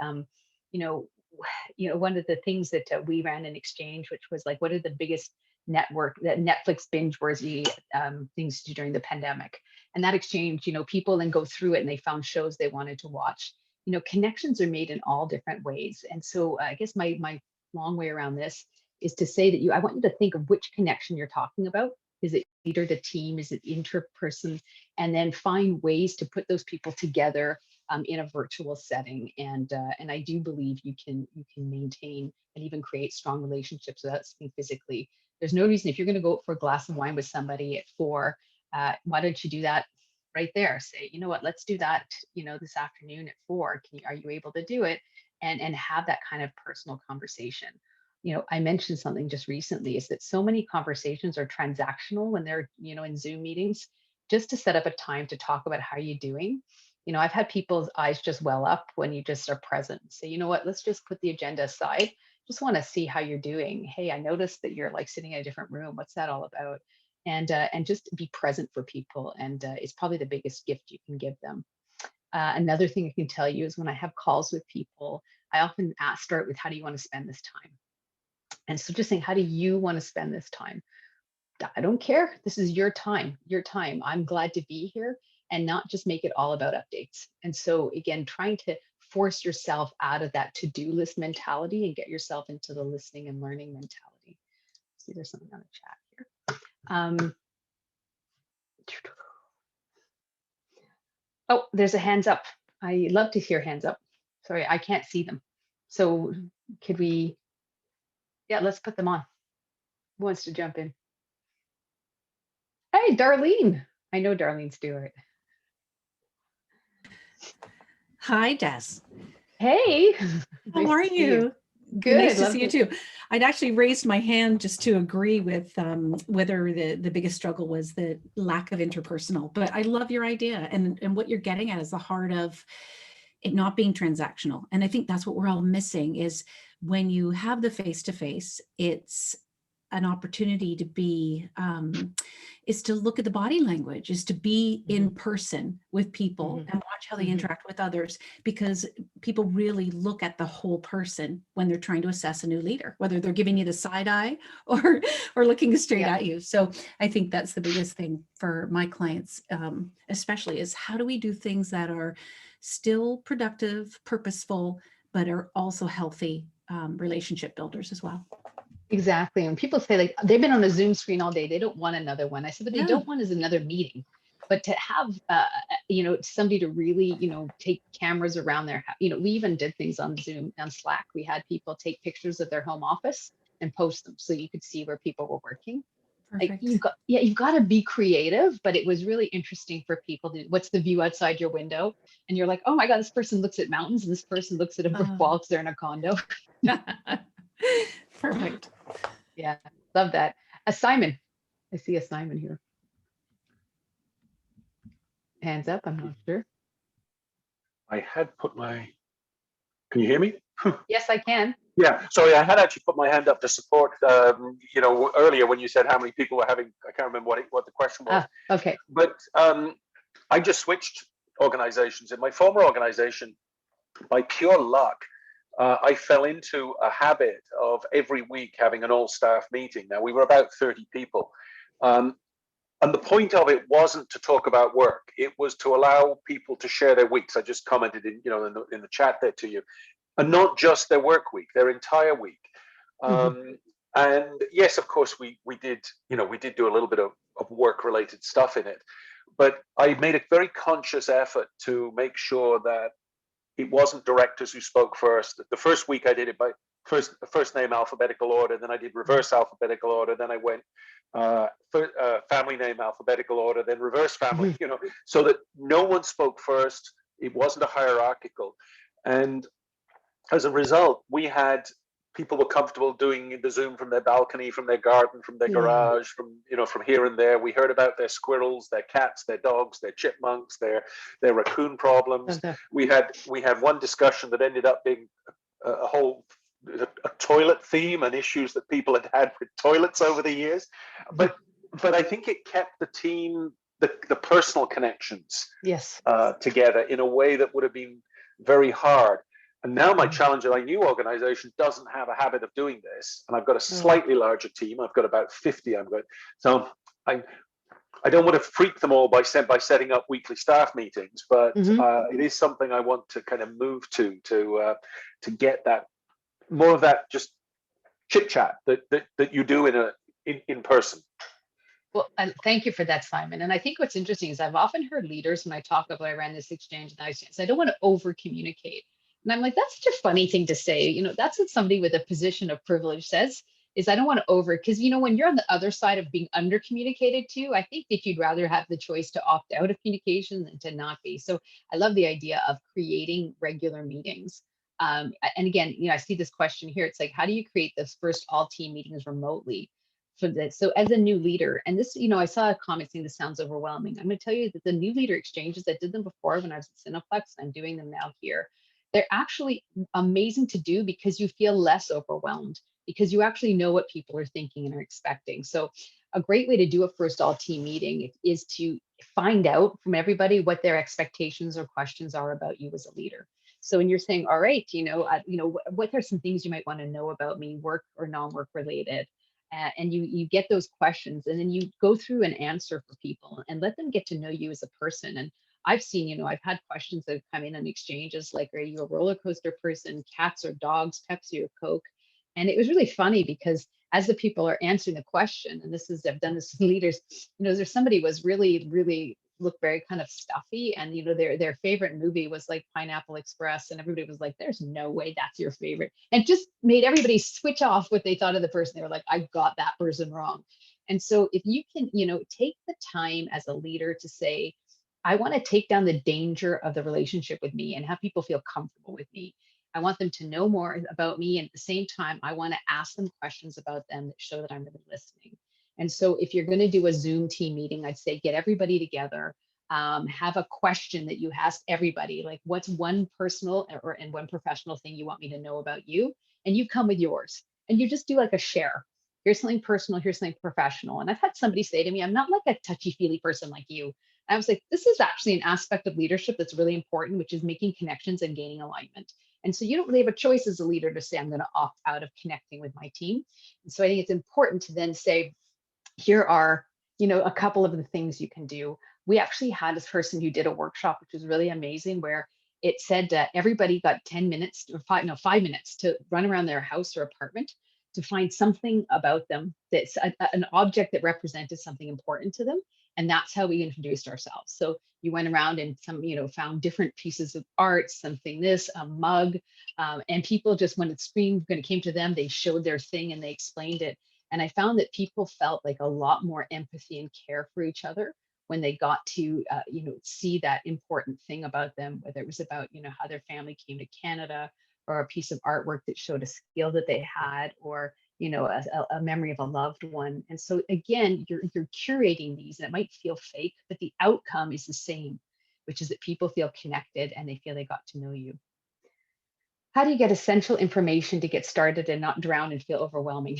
you know, one of the things that we ran in Exchange, which was like, what are the biggest that Netflix binge worthy things to do during the pandemic? And that exchange, people then go through it and they found shows they wanted to watch. Connections are made in all different ways. And so I guess my long way around this is to say that I want you to think of which connection you're talking about. Is it leader to team? Is it interperson? And then find ways to put those people together in a virtual setting. And I do believe you can maintain and even create strong relationships without seeing physically. There's no reason if you're going to go out for a glass of wine with somebody at 4, why don't you do that right there? Say, you know what, let's do that, this afternoon at 4. Are you able to do it? And have that kind of personal conversation. I mentioned something just recently is that so many conversations are transactional when they're, in Zoom meetings, just to set up a time to talk about how you're doing. I've had people's eyes just well up when you just are present and say, you know what, let's just put the agenda aside. Just want to see how you're doing. Hey, I noticed that you're like sitting in a different room. What's that all about? And just be present for people. And it's probably the biggest gift you can give them. Another thing I can tell you is when I have calls with people, I often start with, how do you want to spend this time? And so just saying, how do you want to spend this time? I don't care. This is your time, your time. I'm glad to be here, and not just make it all about updates. And so again, trying to force yourself out of that to-do list mentality and get yourself into the listening and learning mentality. See, there's something on the chat here. Oh, there's a hands up. I love to hear hands up. Sorry, I can't see them. So could we, yeah, let's put them on. Who wants to jump in? Hey, Darlene. I know Darlene Stewart. Hi, Des. Hey. How are you? Good. Nice to see you too. I'd actually raised my hand just to agree with whether the biggest struggle was the lack of interpersonal, but I love your idea, and what you're getting at is the heart of it not being transactional. And I think that's what we're all missing, is when you have the face-to-face, it's an opportunity to be, is to look at the body language, is to be in person with people and watch how they interact with others, because people really look at the whole person when they're trying to assess a new leader, whether they're giving you the side eye or looking straight at you. So I think that's the biggest thing for my clients, especially, is how do we do things that are still productive, purposeful, but are also healthy relationship builders as well. Exactly. And people say, like, they've been on a Zoom screen all day, they don't want another one. I said, but they don't want is another meeting. But to have, somebody to really, take cameras around their, we even did things on Zoom, on Slack. We had people take pictures of their home office and post them so you could see where people were working. Like Perfect. you've got to be creative, but it was really interesting for people to, what's the view outside your window? And you're like, oh my God, this person looks at mountains and this person looks at a brick Oh. wall because they're in a condo. Perfect. Yeah, love that. Simon, I see a Simon here. Hands up, I'm not sure. I had put my, can you hear me? Yes, I can. Yeah, sorry, I had actually put my hand up to support, earlier when you said how many people were having, I can't remember what the question was. Okay. But I just switched organizations. In my former organization, by pure luck, I fell into a habit of every week having an all-staff meeting. Now, we were about 30 people. And the point of it wasn't to talk about work. It was to allow people to share their weeks. I just commented in the chat there to you. And not just their work week, their entire week. And yes, of course, we did do a little bit of work-related stuff in it. But I made a very conscious effort to make sure that it wasn't directors who spoke first. The first week I did it by first name alphabetical order, then I did reverse alphabetical order, then I went family name alphabetical order, then reverse family, so that no one spoke first. It wasn't a hierarchical. And as a result, we had people were comfortable doing the Zoom from their balcony, from their garden, from their garage, from here and there. We heard about their squirrels, their cats, their dogs, their chipmunks, their raccoon problems. Okay. We had one discussion that ended up being a whole toilet theme and issues that people had with toilets over the years. But I think it kept the team, the personal connections, together in a way that would have been very hard. And now my challenge at my new organization doesn't have a habit of doing this. And I've got a slightly larger team. I've got about 50. So I don't want to freak them all by setting up weekly staff meetings, but it is something I want to kind of move to get that more of that just chit chat that you do in person. Well, thank you for that, Simon. And I think what's interesting is I've often heard leaders when I talk about I ran this exchange and I don't want to over communicate. And I'm like, that's such a funny thing to say. That's what somebody with a position of privilege says is I don't want to over, because when you're on the other side of being under communicated to, I think that you'd rather have the choice to opt out of communication than to not be. So I love the idea of creating regular meetings. And again, I see this question here. It's like, how do you create those first all team meetings remotely for this? So as a new leader, and this, I saw a comment saying this sounds overwhelming. I'm going to tell you that the new leader exchanges, I did them before when I was at Cineplex, I'm doing them now here. They're actually amazing to do because you feel less overwhelmed, because you actually know what people are thinking and are expecting. So a great way to do a first all team meeting is to find out from everybody what their expectations or questions are about you as a leader. So when you're saying, all right, what are some things you might want to know about me, work or non-work related? And you get those questions, and then you go through an answer for people and let them get to know you as a person. And I've seen, I've had questions that have come in on exchanges like, are you a roller coaster person, cats or dogs, Pepsi or Coke? And it was really funny because as the people are answering the question, and I've done this with leaders, there's somebody was really, really looked very kind of stuffy, and their favorite movie was like Pineapple Express, and everybody was like, there's no way that's your favorite, and just made everybody switch off what they thought of the person. They were like, I got that person wrong. And so if you can take the time as a leader to say, I want to take down the danger of the relationship with me and have people feel comfortable with me. I want them to know more about me, and at the same time I want to ask them questions about them that show that I'm really listening. And so if you're going to do a Zoom team meeting, I'd say get everybody together, have a question that you ask everybody, like what's one personal and one professional thing you want me to know about you? And you come with yours and you just do like a share. Here's something personal, here's something professional. And I've had somebody say to me, I'm not like a touchy-feely person like you. And I was like, this is actually an aspect of leadership that's really important, which is making connections and gaining alignment. And so you don't really have a choice as a leader to say, I'm going to opt out of connecting with my team. And so I think it's important to then say, here are, a couple of the things you can do. We actually had this person who did a workshop, which was really amazing, where it said everybody got 10 minutes or 5 minutes to run around their house or apartment to find something about them that's an object that represented something important to them. And that's how we introduced ourselves. So you went around and found different pieces of art, a mug, and people just, when it came to them, they showed their thing and they explained it. And I found that people felt like a lot more empathy and care for each other when they got to, see that important thing about them, whether it was about, how their family came to Canada, or a piece of artwork that showed a skill that they had, or, a memory of a loved one. And so again, you're curating these, and it might feel fake, but the outcome is the same, which is that people feel connected and they feel they got to know you. How do you get essential information to get started and not drown and feel overwhelming?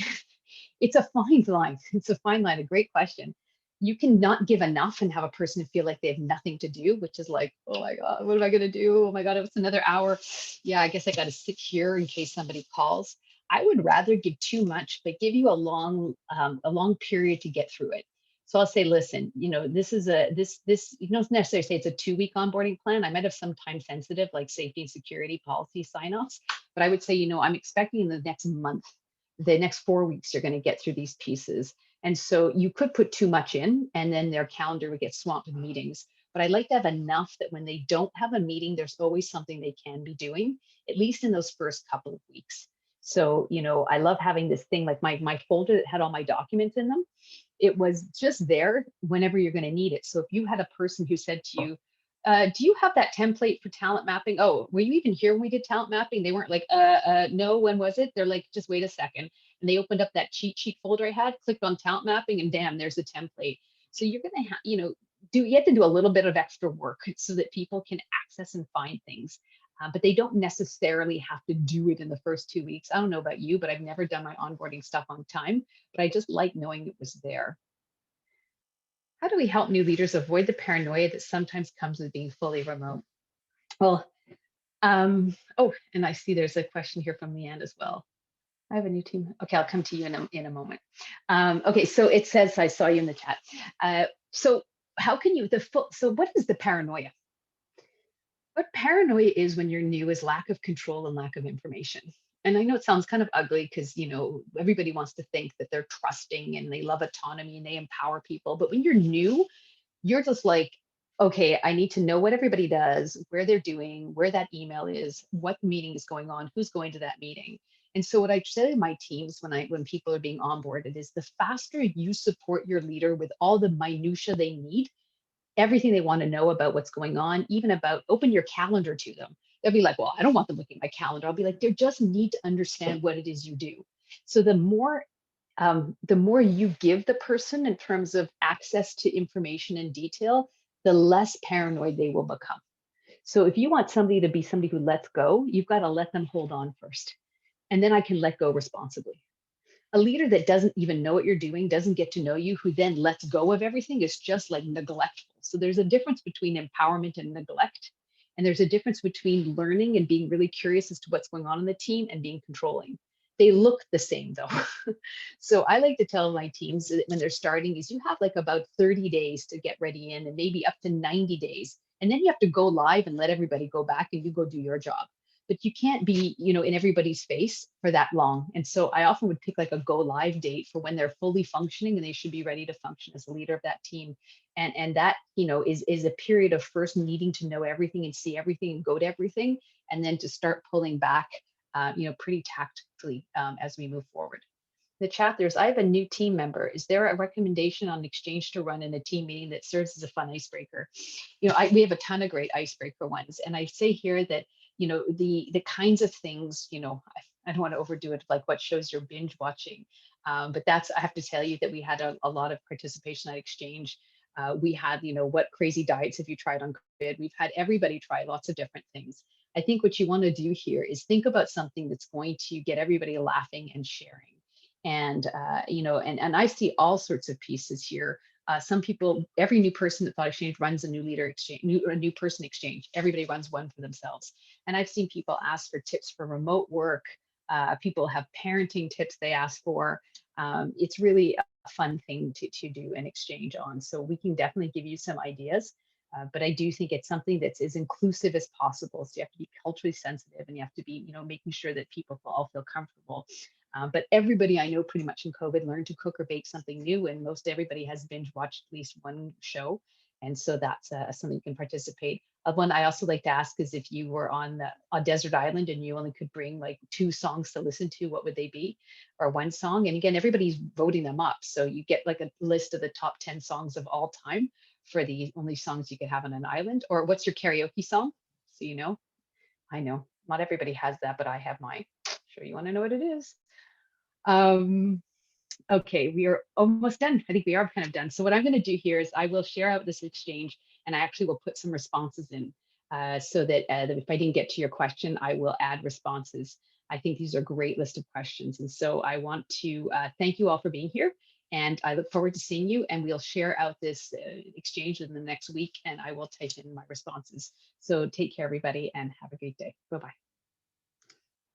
It's a fine line. It's a fine line. A great question. You can not give enough and have a person feel like they have nothing to do, which is like, oh my God, what am I going to do? Oh my God, it's another hour. Yeah, I guess I got to sit here in case somebody calls. I would rather give too much, but give you a long period to get through it. So I'll say, listen, this is you don't necessarily say it's a 2-week onboarding plan. I might have some time sensitive, like safety and security policy sign-offs, but I would say, I'm expecting in the next month, the next 4 weeks, you're going to get through these pieces. And so you could put too much in, and then their calendar would get swamped with meetings. But I'd like to have enough that when they don't have a meeting, there's always something they can be doing, at least in those first couple of weeks. So, I love having this thing like my folder that had all my documents in them. It was just there whenever you're going to need it. So if you had a person who said to you, do you have that template for talent mapping? Oh, were you even here when we did talent mapping? They weren't like, no, when was it? They're like, just wait a second. And they opened up that cheat sheet folder I had, clicked on talent mapping, and damn, there's the template. So you're going to have, you have to do a little bit of extra work so that people can access and find things. But they don't necessarily have to do it in the first 2 weeks. I don't know about you, but I've never done my onboarding stuff on time, but I just like knowing it was there. How do we help new leaders avoid the paranoia that sometimes comes with being fully remote? Well, oh, and I see there's a question here from Leanne as well. I have a new team. Okay, I'll come to you in a moment. Okay, so it says, I saw you in the chat. So how can you, so what is the paranoia? What paranoia is when you're new is lack of control and lack of information. And I know it sounds kind of ugly because, everybody wants to think that they're trusting and they love autonomy and they empower people. But when you're new, you're just like, okay, I need to know what everybody does, where they're doing, where that email is, what meeting is going on, who's going to that meeting. And so what I say to my teams when people are being onboarded is the faster you support your leader with all the minutia they need, everything they want to know about what's going on, even about open your calendar to them. They'll be like, well, I don't want them looking at my calendar. I'll be like, they just need to understand what it is you do. So the more you give the person in terms of access to information and detail, the less paranoid they will become. So if you want somebody to be somebody who lets go, you've got to let them hold on first. And then I can let go responsibly. A leader that doesn't even know what you're doing, doesn't get to know you, who then lets go of everything is just like neglectful. So there's a difference between empowerment and neglect. And there's a difference between learning and being really curious as to what's going on in the team and being controlling. They look the same though. So I like to tell my teams that when they're starting is you have like about 30 days to get ready in, and maybe up to 90 days. And then you have to go live and let everybody go back and you go do your job. But you can't be, in everybody's face for that long. And so I often would pick like a go live date for when they're fully functioning and they should be ready to function as the leader of that team. And that, is a period of first needing to know everything and see everything and go to everything, and then to start pulling back, pretty tactically as we move forward. The chat, I have a new team member. Is there a recommendation on Exchange to run in a team meeting that serves as a fun icebreaker? We have a ton of great icebreaker ones. And I say here that, the kinds of things, I don't want to overdo it, like what shows you're binge watching. But I have to tell you that we had a lot of participation at Exchange. We had, what crazy diets have you tried on COVID? We've had everybody try lots of different things. I think what you want to do here is think about something that's going to get everybody laughing and sharing. And, and I see all sorts of pieces here. Some people, every new person at ThoughtExchange runs a new leader exchange, a new person exchange. Everybody runs one for themselves. And I've seen people ask for tips for remote work. People have parenting tips they ask for. It's really a fun thing to do an exchange on. So we can definitely give you some ideas. But I do think it's something that's as inclusive as possible. So you have to be culturally sensitive, and you have to be, making sure that people all feel comfortable. But everybody I know pretty much in COVID learned to cook or bake something new, and most everybody has binge watched at least one show. And so that's something you can participate. One I also like to ask is if you were on a desert island and you only could bring like 2 songs to listen to, what would they be? Or 1 song? And again, everybody's voting them up. So you get like a list of the top 10 songs of all time for the only songs you could have on an island. Or what's your karaoke song? So you know, I know not everybody has that, but I have mine. Sure, you want to know what it is? Okay, we are almost done. I think we are kind of done. So what I'm going to do here is I will share out this exchange, and I actually will put some responses in so that if I didn't get to your question, I will add responses. I think these are a great list of questions. And so I want to thank you all for being here. And I look forward to seeing you, and we'll share out this exchange in the next week, and I will type in my responses. So take care, everybody, and have a great day. Bye-bye.